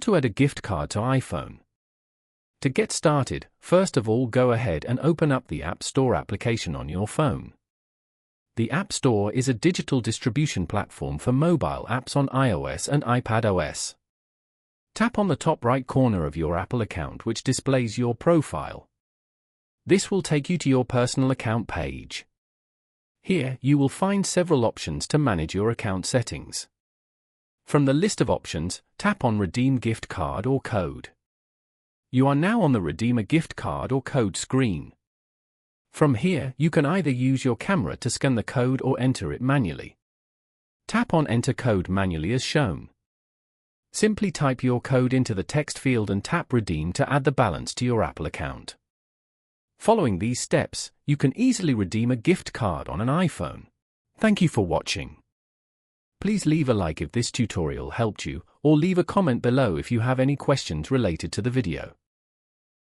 to add a gift card to iPhone. To get started, first of all go ahead and open up the App Store application on your phone. The App Store is a digital distribution platform for mobile apps on iOS and iPadOS. Tap on the top right corner of your Apple account, which displays your profile. This will take you to your personal account page. Here, you will find several options to manage your account settings. From the list of options, tap on Redeem Gift Card or Code. You are now on the Redeem a Gift Card or Code screen. From here, you can either use your camera to scan the code or enter it manually. Tap on Enter Code manually as shown. Simply type your code into the text field and tap Redeem to add the balance to your Apple account. Following these steps, you can easily redeem a gift card on an iPhone. Thank you for watching. Please leave a like if this tutorial helped you, or leave a comment below if you have any questions related to the video.